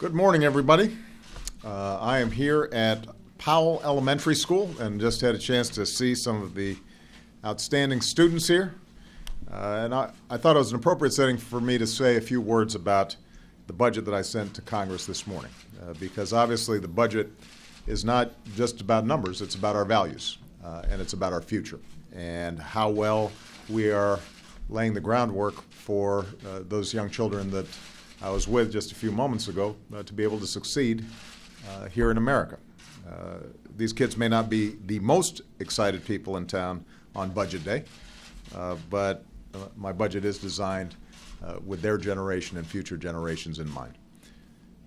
Good morning, everybody. I am here at Powell Elementary School and just had a chance to see some of the outstanding students here. And I thought it was an appropriate setting for me to say a few words about the budget that I sent to Congress this morning, because obviously the budget is not just about numbers, it's about our values, and it's about our future, and how well we are laying the groundwork for those young children that I was with just a few moments ago to be able to succeed here in America. These kids may not be the most excited people in town on Budget Day, but my budget is designed with their generation and future generations in mind.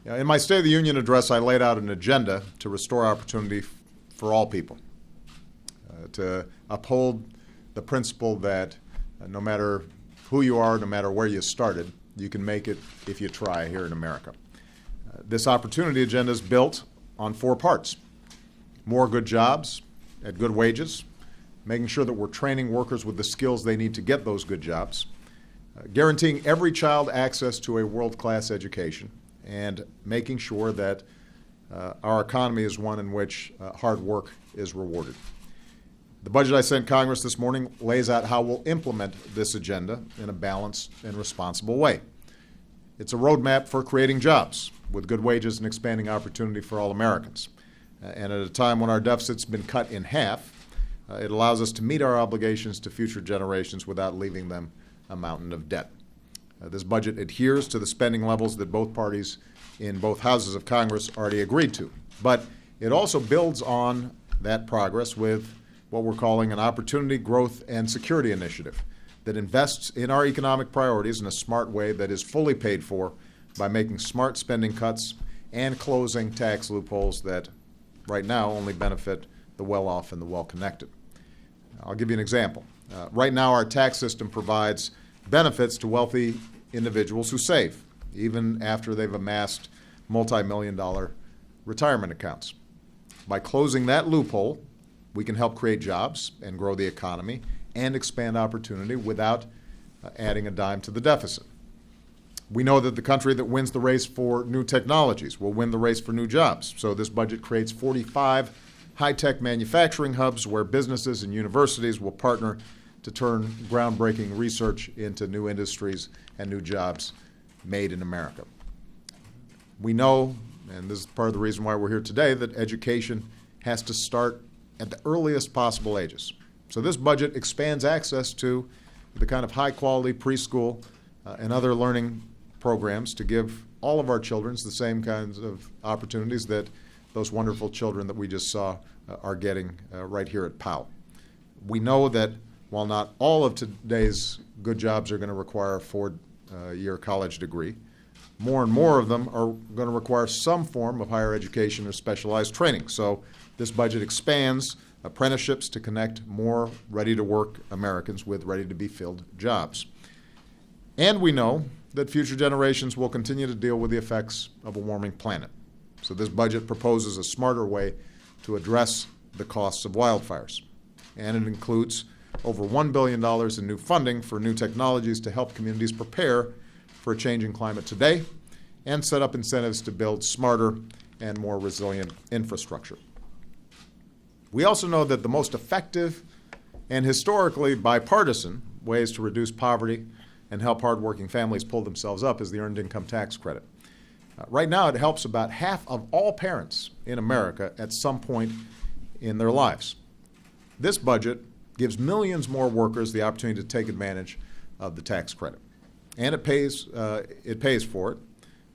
In my State of the Union address, I laid out an agenda to restore opportunity for all people, to uphold the principle that no matter who you are, no matter where you started, you can make it if you try here in America. This opportunity agenda is built on 4 parts. More good jobs at good wages, making sure that we're training workers with the skills they need to get those good jobs, guaranteeing every child access to a world-class education, and making sure that our economy is one in which hard work is rewarded. The budget I sent Congress this morning lays out how we'll implement this agenda in a balanced and responsible way. It's a roadmap for creating jobs with good wages and expanding opportunity for all Americans. And at a time when our deficit's been cut in half, it allows us to meet our obligations to future generations without leaving them a mountain of debt. This budget adheres to the spending levels that both parties in both houses of Congress already agreed to. But it also builds on that progress with what we're calling an Opportunity, Growth, and Security Initiative that invests in our economic priorities in a smart way that is fully paid for by making smart spending cuts and closing tax loopholes that right now only benefit the well-off and the well-connected. I'll give you an example. Right now, our tax system provides benefits to wealthy individuals who save, even after they've amassed multi-million-dollar retirement accounts. By closing that loophole, we can help create jobs and grow the economy and expand opportunity without adding a dime to the deficit. We know that the country that wins the race for new technologies will win the race for new jobs. So this budget creates 45 high-tech manufacturing hubs where businesses and universities will partner to turn groundbreaking research into new industries and new jobs made in America. We know, and this is part of the reason why we're here today, that education has to start at the earliest possible ages. So this budget expands access to the kind of high-quality preschool and other learning programs to give all of our children the same kinds of opportunities that those wonderful children that we just saw are getting right here at Powell. We know that while not all of today's good jobs are going to require a 4-year college degree, more and more of them are going to require some form of higher education or specialized training. So this budget expands apprenticeships to connect more ready-to-work Americans with ready-to-be-filled jobs. And we know that future generations will continue to deal with the effects of a warming planet. So this budget proposes a smarter way to address the costs of wildfires. And it includes over $1 billion in new funding for new technologies to help communities prepare for a changing climate today and set up incentives to build smarter and more resilient infrastructure. We also know that the most effective and historically bipartisan ways to reduce poverty and help hardworking families pull themselves up is the Earned Income Tax Credit. Right now, it helps about half of all parents in America at some point in their lives. This budget gives millions more workers the opportunity to take advantage of the tax credit. And it pays for it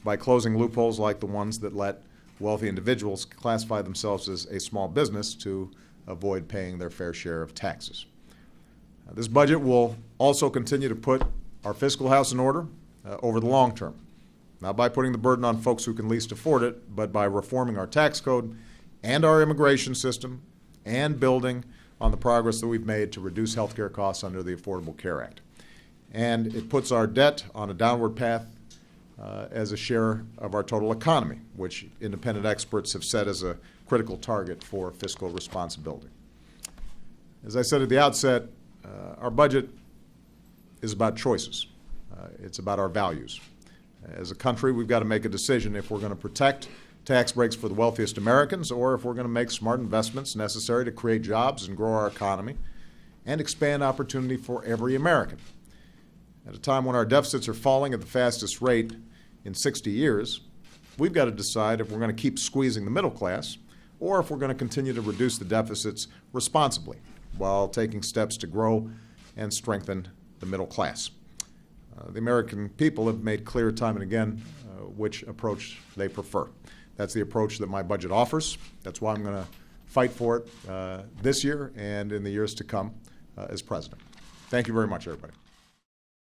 by closing loopholes like the ones that let wealthy individuals classify themselves as a small business to avoid paying their fair share of taxes. This budget will also continue to put our fiscal house in order over the long term, not by putting the burden on folks who can least afford it, but by reforming our tax code and our immigration system and building on the progress that we've made to reduce health care costs under the Affordable Care Act. And it puts our debt on a downward path as a share of our total economy, which independent experts have set as a critical target for fiscal responsibility. As I said at the outset, our budget is about choices. It's about our values. As a country, we've got to make a decision if we're going to protect tax breaks for the wealthiest Americans or if we're going to make smart investments necessary to create jobs and grow our economy and expand opportunity for every American. At a time when our deficits are falling at the fastest rate in 60 years, we've got to decide if we're going to keep squeezing the middle class or if we're going to continue to reduce the deficits responsibly while taking steps to grow and strengthen the middle class. The American people have made clear time and again which approach they prefer. That's the approach that my budget offers. That's why I'm going to fight for it this year and in the years to come as president. Thank you very much, everybody.